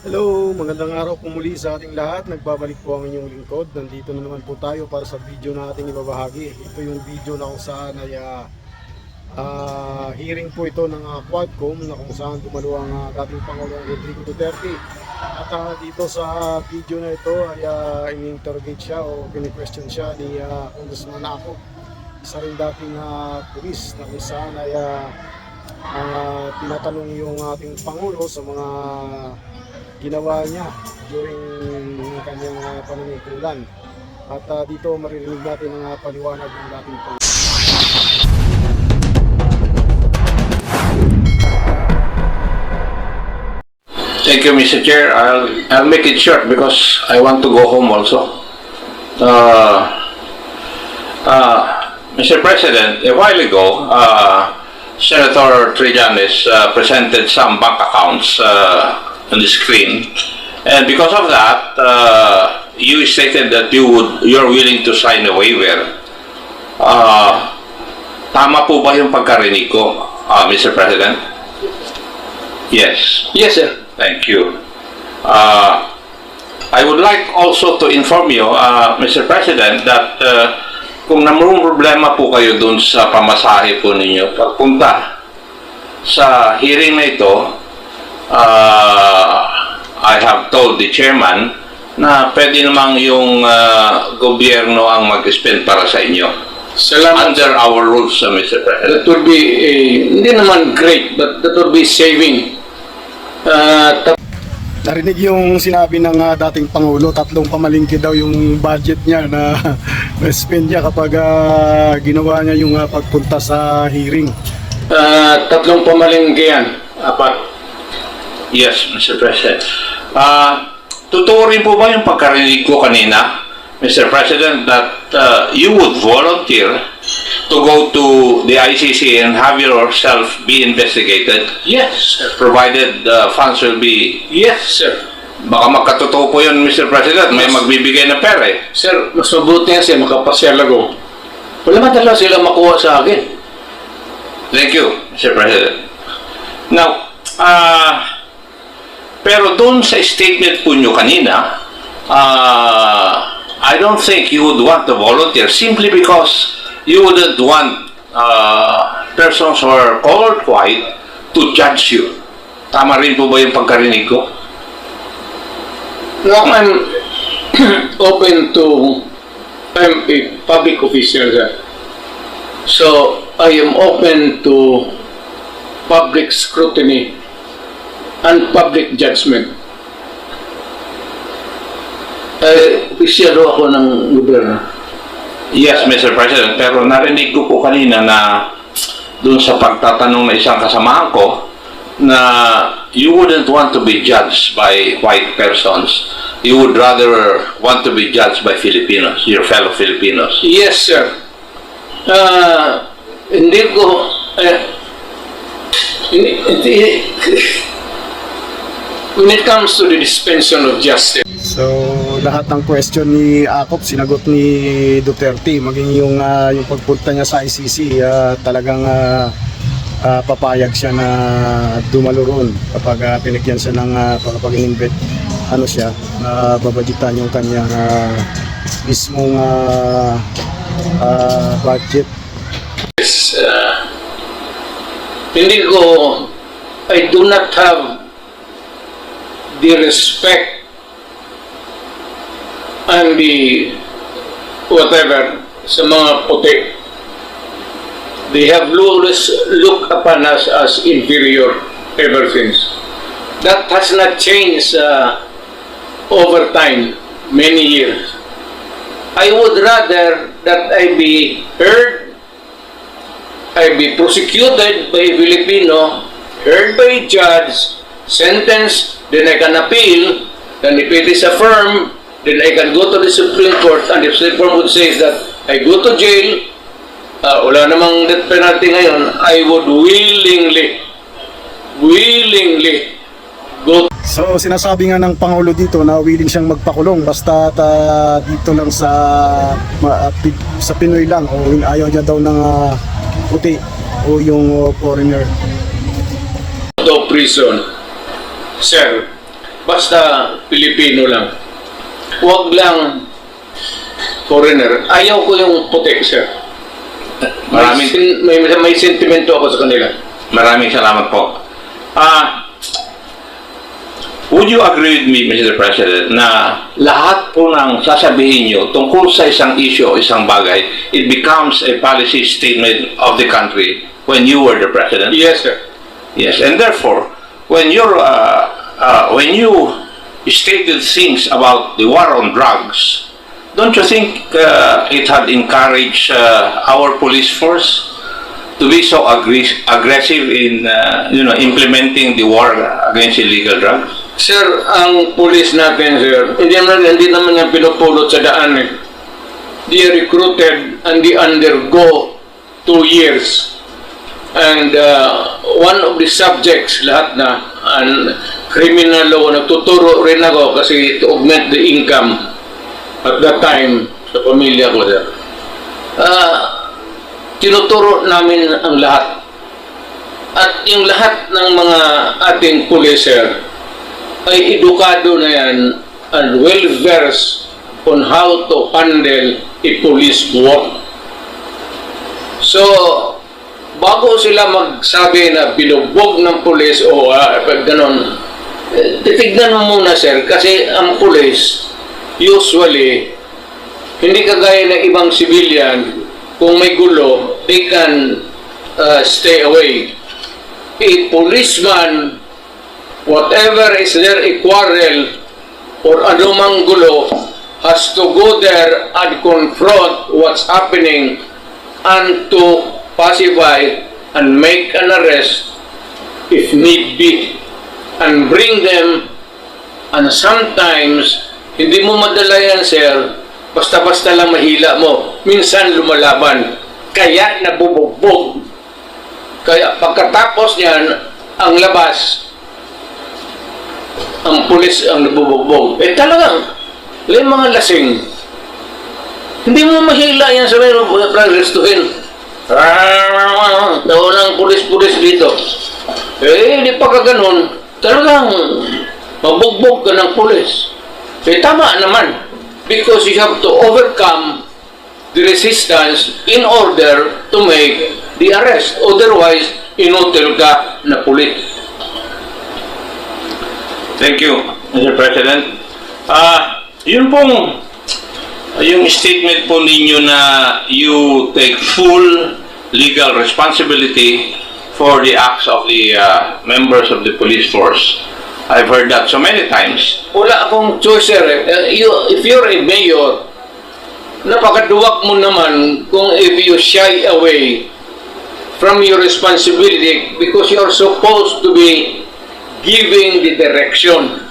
Hello, magandang araw po muli sa ating lahat. Nagbabalik po ang inyong lingkod. Nandito na naman po tayo para sa video na ating ibabahagi. Ito yung video na kung saan ay hearing po ito ng Quadcom na kung saan dumalo ang dating Pangulong Rodrigo Duterte. At dito sa video na ito ay ini-interrogate siya o kini-question siya ni Congressman Ako. Isa rin dating pulis na kung saan ay tinatanong yung ating Pangulo sa mga ginawa niya during kanyang panunungkulan. At dito maririnig natin ang paliwanag ng dating Pangulo. Thank you, Mr. Chair. I'll make it short because I want to go home also. Mr. President, a while ago, Senator Trillanes presented some bank accounts on the screen, and because of that, you stated that you're willing to sign a waiver. Tama po ba yung pagkarinig ko, Mr. President? Yes. Yes, sir. Thank you. I would like also to inform you, Mr. President, that kung namurong problema po kayo dun sa pamasahe po ninyo, pagpunta sa hearing na ito, I have told the chairman na pwede namang yung gobyerno ang mag-spend para sa inyo. Salamat. Under our rules, Mr. President. That would be, hindi naman great, but that would be saving. Narinig yung sinabi ng dating Pangulo, 3 pamalingki daw yung budget niya na spend niya kapag ginawa niya yung pagpunta sa hearing. 3 pamalingki yan. 4. Yes, Mr. President. Totoo rin po ba yung pagkarinig ko kanina, Mr. President, that you would volunteer to go to the ICC and have yourself be investigated? Yes, sir. Provided funds will be... Yes, sir. Baka magkatotoo po yun, Mr. President. May magbibigay na pera eh. Sir, mas mabuti yan siya makapasyal ako. Wala man talaga sila makuha sa akin. Thank you, Mr. President. Now, pero doon sa statement po nyo kanina, I don't think you would want to volunteer simply because you wouldn't want persons who are colored white to judge you. Tama rin po ba yung pagkarinig ko? Now, I'm open to, I'm a public official, sir. So, I am open to public scrutiny and public judgment. Opisyalo ako ng gobyerno. Yes, Mr. President. Pero narinig ko po kanina na dun sa pagtatanong na isang kasamahan ko na you wouldn't want to be judged by white persons. You would rather want to be judged by Filipinos, your fellow Filipinos. Yes, sir. Hindi ko... when it comes to the dispensation of justice, So lahat ng question ni Akop sinagot ni Duterte, maging yung pagpunta niya sa ICC, talagang papayag siya na dumalo roon kapag pinigyan siya ng pag-invite, babadgetan yung kanyang mismong budget. yes, hindi ko, I do not have the respect and the whatever sa mga puti. They have always looked upon us as inferior ever since. That has not changed over time, many years. I would rather that I be heard, I be prosecuted by a Filipino, heard by a judge, sentenced, then I can appeal, then if it is affirmed, then I can go to the Supreme Court, and if the Supreme Court says that I go to jail, wala namang death penalty ngayon, I would willingly go. So sinasabi nga ng Pangulo dito na willing siyang magpakulong basta dito lang sa Pinoy lang, o ayaw niya daw ng puti o yung foreigner. To prison, sir. basta Pilipino lang. Huwag lang foreigner. Ayaw ko yung puti, sir. May sentimento ako sa kanila. Maraming salamat po. Would you agree with me, Mr. President, na lahat po ng sasabihin nyo tungkol sa isang issue o isang bagay, it becomes a policy statement of the country when you were the President? Yes, sir. Yes, and therefore, when you stated things about the war on drugs, don't you think it had encouraged our police force to be so aggressive in implementing the war against illegal drugs? Sir, ang police natin, sir, hindi naman yan pinupulot sa daan eh. They are recruited and they undergo 2 years. And one of the subjects, lahat na, and criminal law, nagtuturo rin ako kasi to augment the income at that time sa pamilya ko, sir. Tinuturo namin ang lahat. At yung lahat ng mga ating police, sir, ay edukado na yan and well-versed on how to handle a police work. So, bago sila magsabi na binugbog ng police o ganon, titignan mo muna, sir, kasi ang police, usually, hindi kagaya ng ibang civilian, kung may gulo, they can stay away. A policeman, whatever is there, a quarrel or anumang gulo, has to go there and confront what's happening and to pacify and make an arrest if need be and bring them. And sometimes hindi mo madala yan, sir, basta-basta lang mahila mo, minsan lumalaban, kaya nabubugbog. Kaya pagkatapos niyan ang labas, ang pulis ang nabubugbog. Talagang, yung mga lasing, hindi mo mahila yan sa meron restuhin. Walang pulis-pulis dito. Hindi pa ka ganun, talagang mabugbog ka ng pulis. Tama naman, because you have to overcome the resistance in order to make the arrest. Otherwise, inutil ka na pulis. Thank you, Mr. President. Yung statement po ninyo na you take full legal responsibility for the acts of the members of the police force. I've heard that so many times. Wala akong choice, sir. If you're a mayor, napakaduwak mo naman kung if you shy away from your responsibility because you're supposed to be giving the direction.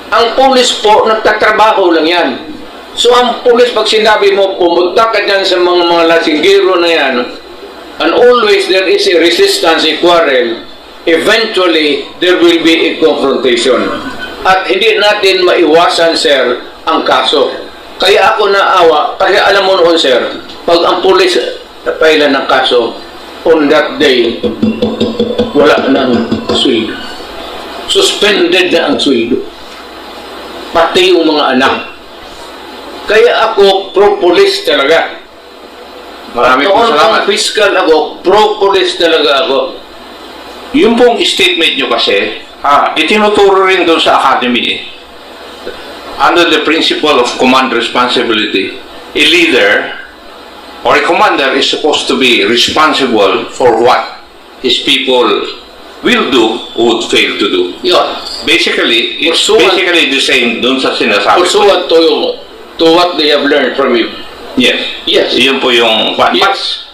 Ang pulis po, nagtatrabaho lang yan. So ang pulis, pag sinabi mo, pumunta ka dyan sa mga lasinggero na yan, and always there is a resistance, a quarrel, eventually there will be a confrontation. At hindi natin maiwasan, sir, ang kaso. Kaya ako naawa, kasi alam mo noon, sir, pag ang pulis napailan ng kaso, on that day, wala nang sweldo. Suspended na ang sweldo. Pati yung mga anak. Kaya ako pro-police talaga. Maraming po salamat. Fiscal ako, pro-police talaga ako. Yung pong statement nyo kasi, itinuturo rin doon sa academy eh. Under the principle of command responsibility, a leader or a commander is supposed to be responsible for what his people will do or would fail to do. Yun. Basically, it's basically the same dun sa sinasabi ko. Pursuant to what they have learned from you. Yes. Yes. Yun po yung... Yes.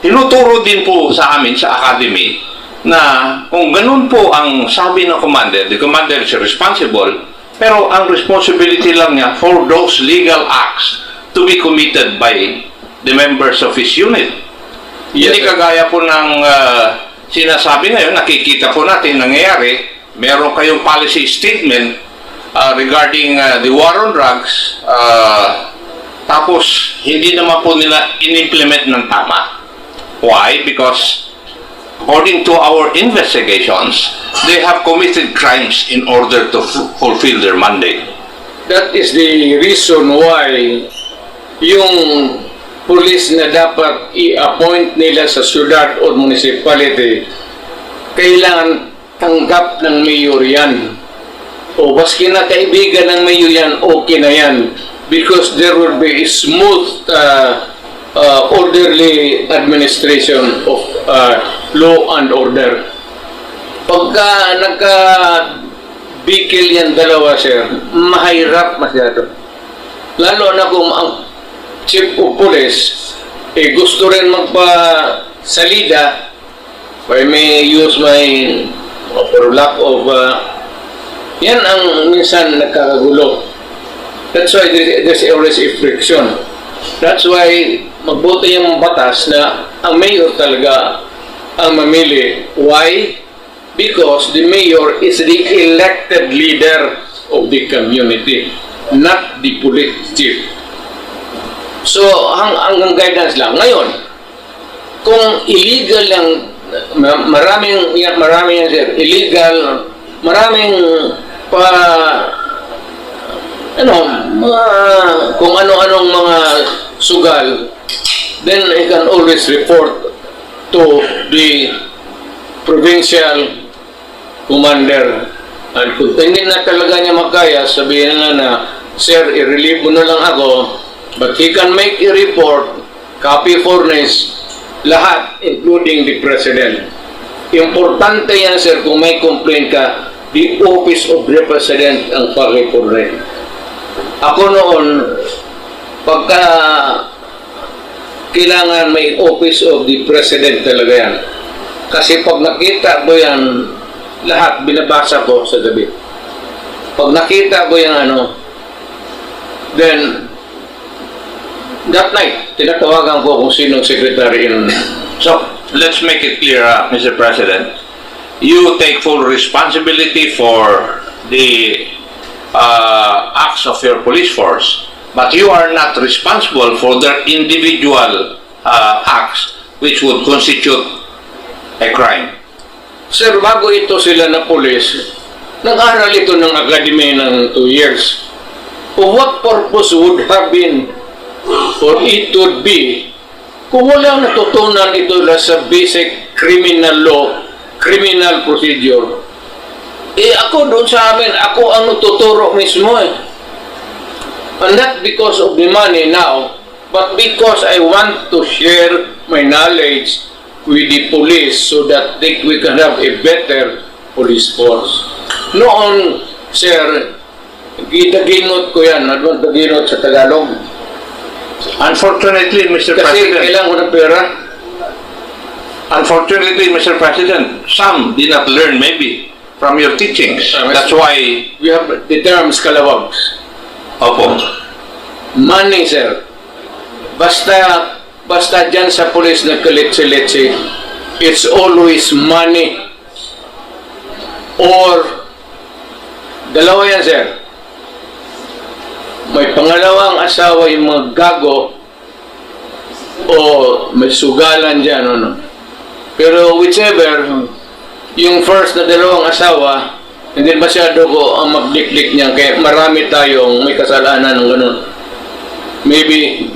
Tinuturo din po sa amin sa academy na kung ganun po ang sabi ng commander, the commander is responsible, pero ang responsibility lang niya for those legal acts to be committed by the members of his unit. Yes, Hindi kagaya po ng sinasabi ngayon, nakikita po natin nangyayari, meron kayong policy statement regarding the war on drugs, tapos hindi naman po nila in-implement ng tama. Why? Because according to our investigations, they have committed crimes in order to fulfill their mandate. That is the reason why yung police na dapat i-appoint nila sa syudad o municipality, kailangan tanggap ng mayor yan. O baski na kaibigan ng mayor yan, okay na yan. Because there will be a smooth, orderly administration of law and order. Pagka nagka-bikil yan dalawa, sir, mahirap masyado. Lalo na kung ang chief of police gusto rin magpa-salida, if I may use my for lack of yan ang minsan nagkakagulo. That's why there's always a friction. That's why magbuti yung batas na ang mayor talaga ang mamili. Why? Because the mayor is the elected leader of the community, not the police chief. So, hanggang guidance lang. Ngayon, kung illegal lang, maraming yan sir, illegal, maraming kung ano-anong mga sugal, then I can always report to the provincial commander. At kung hindi na talaga niya makaya, sabihin na, sir, i-relieve mo na lang ako, but he can make a report, copy furnish, lahat, including the president. Importante yan, sir, kung may complaint ka, the office of the president ang pag-report. Ako noon, pagka kailangan may office of the president talaga yan. Kasi pag nakita ko yan, lahat binabasa ko sa gabi. Pag nakita ko yung then that night, tinatawagan ko kung sinong secretary in. So, let's make it clear, Mr. President. You take full responsibility for the acts of your police force, but you are not responsible for their individual acts which would constitute a crime. Sir, bago ito sila na police, nag-aral ito ng academy ng 2 years. For what purpose would have been or it would be kung walang natutunan ito sa basic criminal law, criminal procedure? Ako doon sa amin, ako ang tuturo mismo And not because of the money now, but because I want to share my knowledge with the police so that we can have a better police force. Noon, sir, ginaginot ko yan. Ano ang ginot sa Tagalog? Unfortunately, Mr. Kasi President, kailangan ko ng pera. unfortunately, Mr. President, some did not learn maybe from your teachings. That's why, We have the terms kalawags. opo, Money, sir. Basta dyan sa police na kalitsi-litsi, it's always money. Or, dalawa yan, sir. May pangalawang asawa yung mga gago o may sugalan dyan, Pero whichever, yung first na dalawang asawa, hindi masyado ko ang magdikdik niya, kaya marami tayong may kasalanan ng ganun. Maybe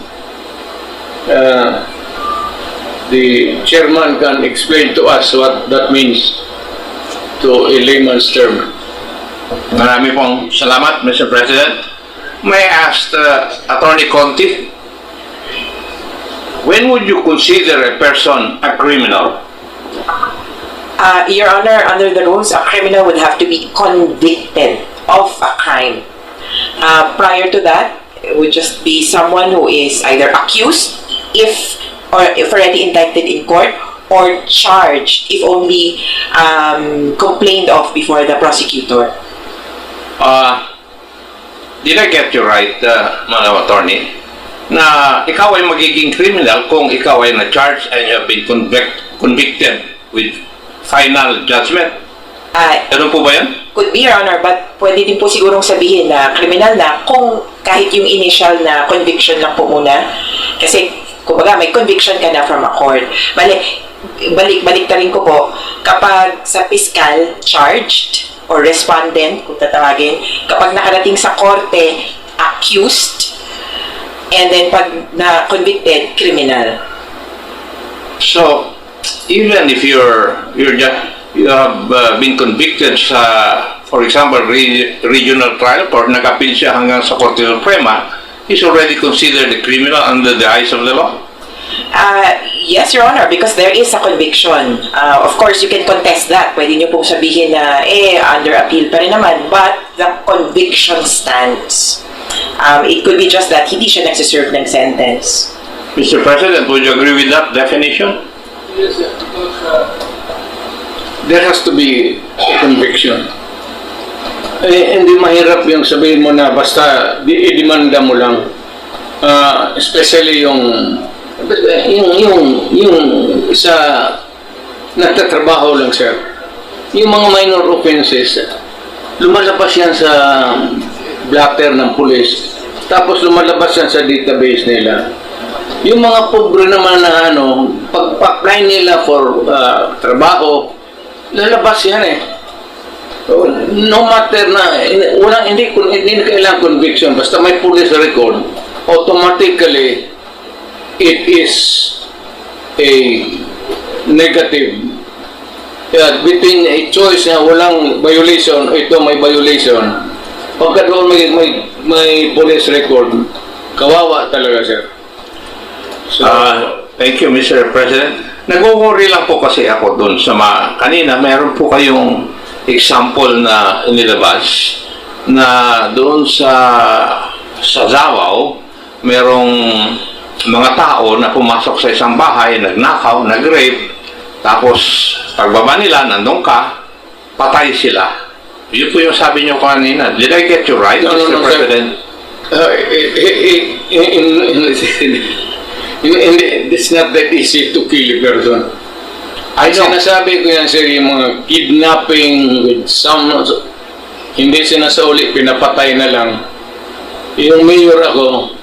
the chairman can explain to us what that means to a layman's term. marami pong salamat, Mr. President. May I ask Attorney Conti, when would you consider a person a criminal? Your Honor, under the rules, a criminal would have to be convicted of a crime. Prior to that, it would just be someone who is either accused, if already indicted in court, or charged, if only complained of before the prosecutor. Did I get you right, Madam Attorney, na ikaw ay magiging criminal kung ikaw ay na-charge and you have been convicted with final judgment? Ano po ba yan? Could be, Your Honor, but pwede din po sigurong sabihin na criminal na kung kahit yung initial na conviction lang po muna. Kasi, kumbaga, may conviction ka na from a court. Bale, balik-balik rin ko po, kapag sa fiscal charged or respondent, kung tatawagin, kapag nakarating sa korte, accused, and then pag na-convicted, criminal. So, even if you have been convicted sa, for example, regional trial court, nag-appeal siya hanggang sa Korte Suprema, he's already considered a criminal under the eyes of the law? Yes, Your Honor, because there is a conviction. Of course, you can contest that. Pwede nyo pong sabihin na, under appeal pa rin naman, but the conviction stands. It could be just that hindi siya nagsiserve ng sentence. Mr. President, would you agree with that definition? Yes, sir, because there has to be a conviction. Hindi mahirap yung sabihin mo na basta i-demanda mo lang. Especially yung sa nagtatrabaho lang, sir. Yung mga minor offenses, lumalabas yan sa blatter ng pulis, tapos lumalabas yan sa database nila. Yung mga pobre naman na pag-apply nila for trabaho, lalabas yan eh. So, no matter na, hindi kailangan conviction, basta may police record, automatically, it is a negative. Between a choice na walang violation, ito may violation, pagka doon may police record, kawawa talaga, sir. So, thank you, Mr. President. Nag-worry lang po kasi ako doon sa kanina, meron po kayong example na nilabas na doon sa Davao, merong mga tao na pumasok sa isang bahay, nagnakaw, nag-rape, tapos pagbaba nila, nandun ka, patay sila. Yun po yung sabi nyo kanina. Did I get you right, Mr. President? It's not that easy to kill a person. I know. Sinasabi ko yan, sir, yung mga kidnapping with some, hindi sinasauli, pinapatay na lang. Yung mayor ako,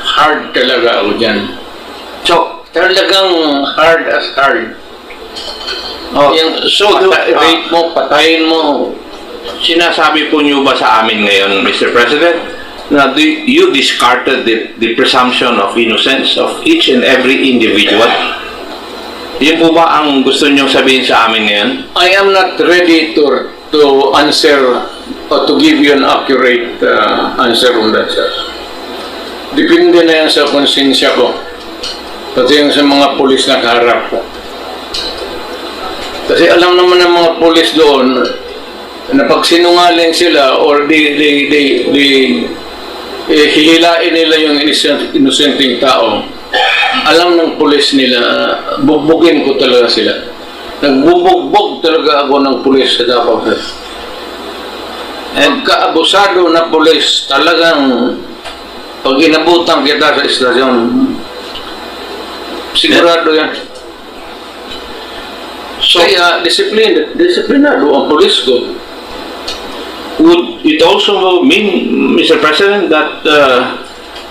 hard talaga ako dyan. So, Talagang hard as hard. Rape mo, patayin mo. sinasabi po niyo ba sa amin ngayon, Mr. President, na you discarded the presumption of innocence of each and every individual? Yun po ba ang gusto niyong sabihin sa amin ngayon? I am not ready to answer or to give you an accurate answer on that, sir. Depende na yan sa konsensya ko. Pati yung sa mga pulis na kaharap ko. Kasi alam naman ng mga pulis doon na pag sinungaling sila or hihilain nila yung innocenteng tao, alam ng pulis nila, bugbugin ko talaga sila. Nagbubugbog talaga ako ng pulis sa Davao. And kaabusado na pulis, talagang pag inabutan kita sa istasyon, sigurado yan. So, Kaya disiplinado ang pulis ko. would it also mean, Mr. President, that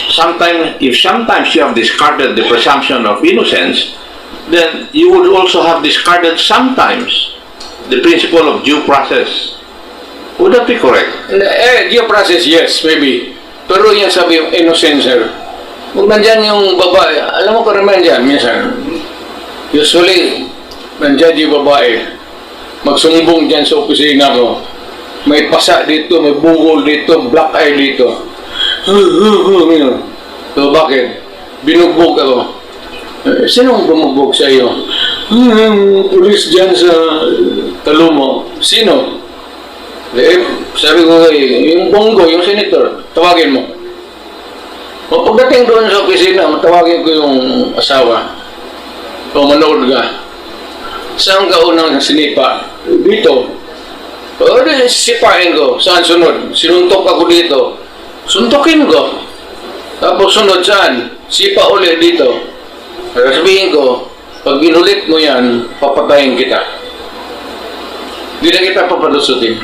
sometimes you have discarded the presumption of innocence, then you would also have discarded sometimes the principle of due process? Would that be correct? Due process, yes, maybe. Pero yung sabi yung innocence, sir. Huwag nandyan yung babae. Alam mo karamihan dyan, minsan. Usually, nandyan yung babae. Magsumbong dyan sa opisina ko. May pasa dito, may bungol dito, black eye dito. So, bakit? Binugbog ako. Sinong bumugbog sa iyo? Pulis dyan sa Talumo. Sino? Sabi ko, yung Bongo, yung senator, tawagin mo. O pagdating doon sa opisina, tawagin ko yung asawa. O manood ka. Saan ka unang sinipa? Dito. O sipain ko. Saan sunod? Sinuntok ako dito. Suntokin ko. Tapos sunod saan? Sipa ulit dito. Sabihin ko, pag inulit mo yan, papatayin kita. Hindi na kita papalusutin.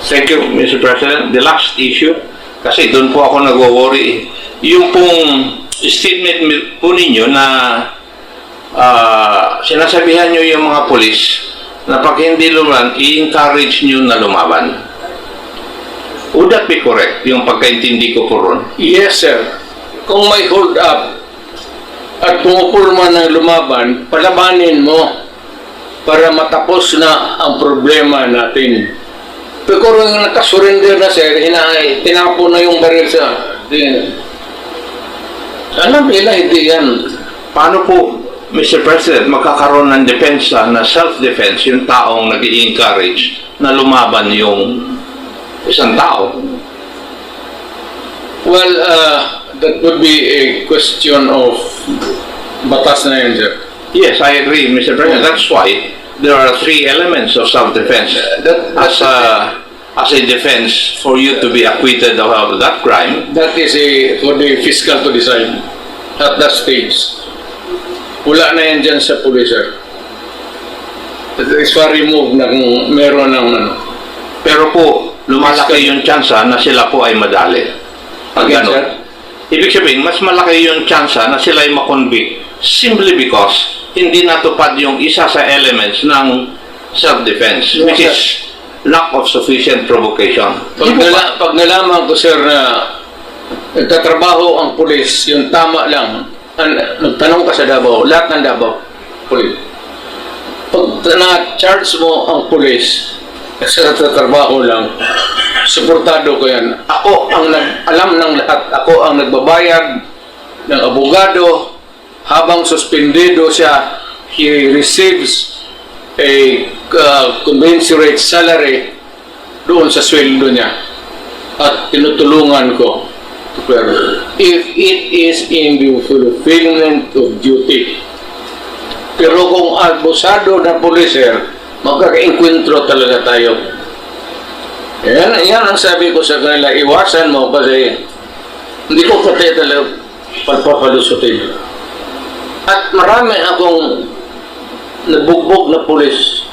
Thank you, Mr. President. The last issue, kasi doon po ako nag-worry. Yung pong statement po ninyo na sinasabihan nyo yung mga pulis na pag hindi lumaban, i-encourage nyo na lumaban. Would that be correct, yung pagkaintindi ko po ron? Yes, sir. Kung may hold up at pumupulma ng lumaban, palabanin mo para matapos na ang problema natin. Pero kung nakasurrender na, sir, tinapon na yung baril sa... Alam nila, hindi yan. Paano po, Mr. President, magkakaroon ng depensa na self-defense yung taong nag-i-encourage na lumaban yung isang tao? Well, that would be a question of batas na yan, sir. Yes, I agree, Mr. President. That's why there are three elements of self-defense. As a defense for you to be acquitted of that crime. That is for the fiscal to decide at that stage. Wala na yan dyan sa pulis, sir. It is far removed na kung meron ng ano. Pero po, lumalaki yung tsansa na sila po ay madali. Pag Again, ganun. sir? Ibig sabihin, mas malaki yung tsansa na sila ay makonvict simply because hindi natupad yung isa sa elements ng self-defense, which Yes, is lack of sufficient provocation. Pag nalaman ko, sir, na nagtatrabaho ang pulis, yung tama lang, nagtanong ka sa Davao, lahat ng Davao, pulis. Pag na-charge mo ang pulis, sa nagtatrabaho lang, suportado ko yan. Ako ang alam ng lahat, ako ang nagbabayad ng abogado, habang suspendido siya, he receives a commensurate salary doon sa sweldo niya at tinutulungan ko. Pero if it is in the fulfillment of duty. Pero kung abusado na policer, magkaka-enkwentro talaga tayo. Yan ang sabi ko sa kanila, iwasan mo kasi hindi ko pati talaga pagpapalusutin. At marami akong nabugbog na pulis.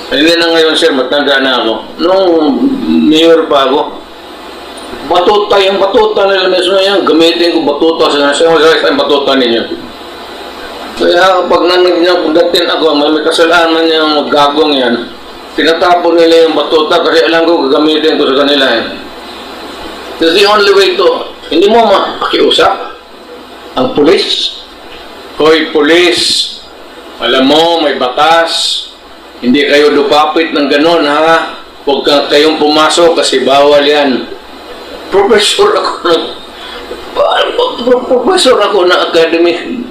Hindi na ngayon, sir, matanda na ako. Nung mayor pa ako, batuta, yung batuta nila mismo yan, gamitin ko batuta sa yung batuta ninyo. Kaya pag nanagdatin ako, may kasalanan yung gagong yan, tinatapon nila yung batuta kasi alam ko gagamitin ko sa kanila eh. That's the only way to, hindi mo makiusap ang pulis. Hoy, pulis, alam mo, may batas. Hindi kayo lupapit ng ganun, ha? Huwag kayong pumasok kasi bawal yan. Professor ako ng academy.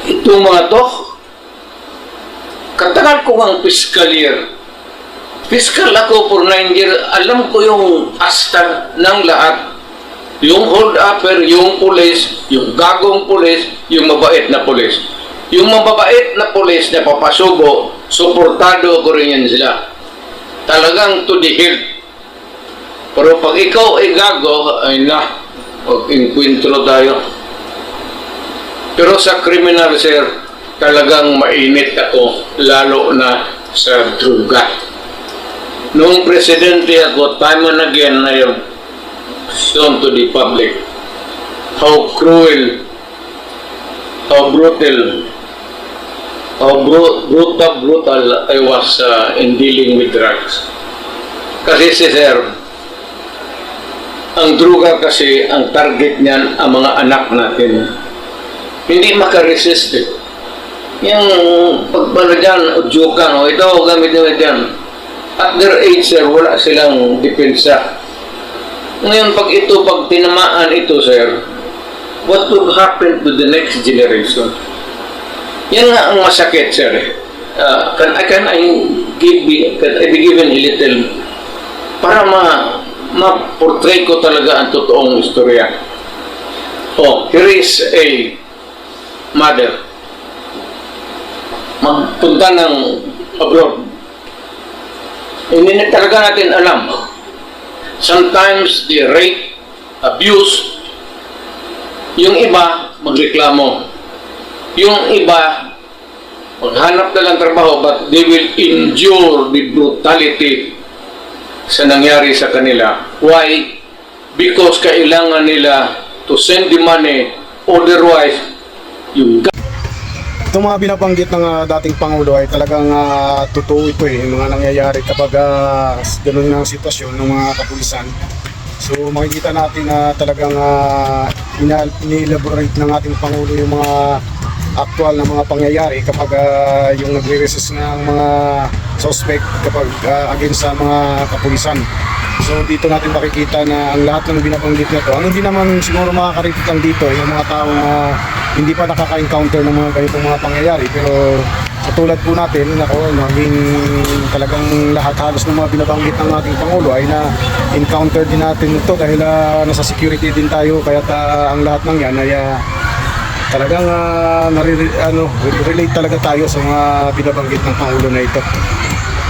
Itong mga to, katagal ko ang fiscal year. Fiscal ako for 9 years. Alam ko yung asta ng lahat. Yung hold-upper, yung pulis, yung gagong pulis, yung mabait na pulis. Yung mababait na pulis na papasubo, suportado ko rin yan sila. Talagang to the hilt. Pero pag ikaw ay gago, ay na, mag-inkwentro tayo. Pero sa criminal, sir, talagang mainit ako, lalo na sa druga. Noong presidente ako, time and again, I have shown to the public how cruel, how brutal, brutal I was in dealing with drugs. Kasi sir, ang druga kasi, ang target niyan, ang mga anak natin. Hindi makaresist eh. Yung pagpano dyan, udyukan, o ito, gamit nyo dyan. At their age, sir, wala silang depensa. Ngayon, pag tinamaan ito, sir, what will happen to the next generation? Yan nga ang masakit, sir. Can I be given a little para ma-portray ko talaga ang totoong istorya. Oh, here is a mother. Magpunta ng abroad. Hindi na talaga natin alam. Sometimes they rape, abuse. Yung iba, magreklamo. Yung iba, maghanap na lang trabaho, but they will endure the brutality sa nangyari sa kanila. Why? Because kailangan nila to send the money, otherwise yung Itong mga binabanggit ng dating Pangulo ay talagang totoo ito yung mga nangyayari kapag ganun nga ang sitwasyon ng mga kapulisan. So makikita natin na talagang ini-elaborate ng ating Pangulo yung mga aktual na mga pangyayari kapag yung nagre-resist ng mga suspect kapag against sa mga kapulisan. So dito natin makikita na ang lahat ng binabanggit na ito, ang hindi naman siguro makakaritot lang dito, yung mga taong hindi pa nakaka-encounter ng mga ganitong mga pangyayari. Pero sa tulad po natin, naging talagang lahat halos ng mga binabanggit ng ating Pangulo ay na-encounter din natin ito dahil nasa security din tayo. Kaya ang lahat ng yan ay talagang relate talaga tayo sa mga binabanggit ng Pangulo na ito.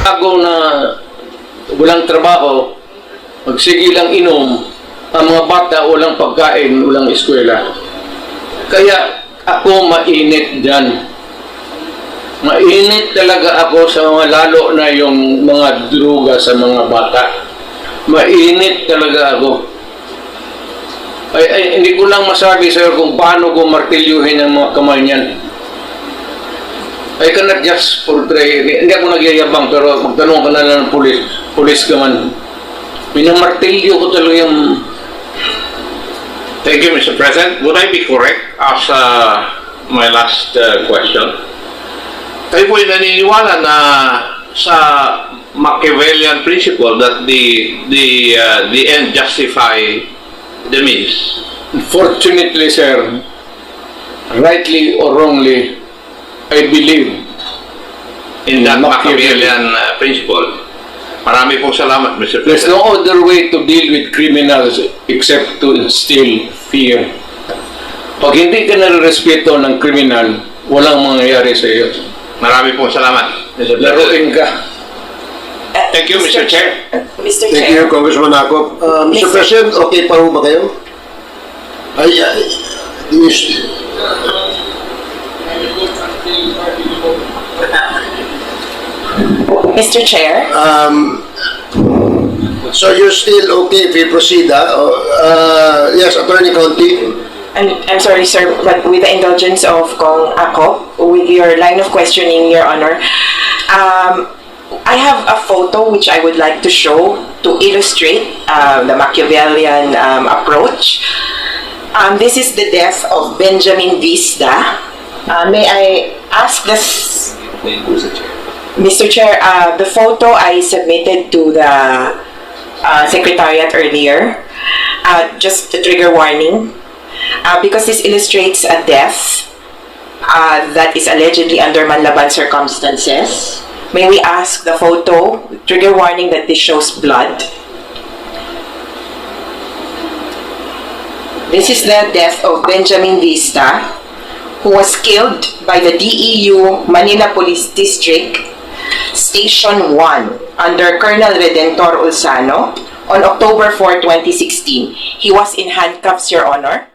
bago na walang trabaho, magsigilang inom, ang mga bata walang pagkain, walang eskwela. Kaya ako mainit dyan. Mainit talaga ako sa mga lalo na yung mga droga sa mga bata. Mainit talaga ako. Ay, hindi ko lang masabi sir kung paano ko martilyuhin ang mga kamay niyan. I cannot just portray, hindi ako nagyayabang pero magtanong ka na lang ng pulis ka man. Minamartilyo ko talaga yung... Thank you, Mr. President. Would I be correct as my last question? Kayo po naniniwala na sa Machiavellian principle that the end justify the means? Unfortunately, sir, rightly or wrongly, I believe In that Machiavellian principle. Marami pong salamat, Mr. there's President. no other way to deal with criminals except to instill fear. Pag hindi ka nare-respeto ng kriminal, walang mangyayari sa iyo. Marami pong salamat, Mr. President. Laruin ka. Thank you, Mr. Chair. Mr. Thank Chair. you, Congressman Akop. Mr. Mr. President, okay pa ho ba kayo? Mr. Chair. So you're still okay if we proceed, yes, Attorney Conti. I'm sorry, sir, but with the indulgence of Kong Ako, with your line of questioning, Your Honor, I have a photo which I would like to show to illustrate the Machiavellian approach. This is the death of Benjamin Vista. May I ask this, Mr. Chair, the photo I submitted to the Secretariat earlier, just a trigger warning, because this illustrates a death that is allegedly under manlaban circumstances. May we ask the photo, trigger warning that this shows blood. This is the death of Benjamin Vista, who was killed by the DEU Manila Police District, Station 1, under Colonel Redentor Ulsano on October 4, 2016. He was in handcuffs, Your Honor.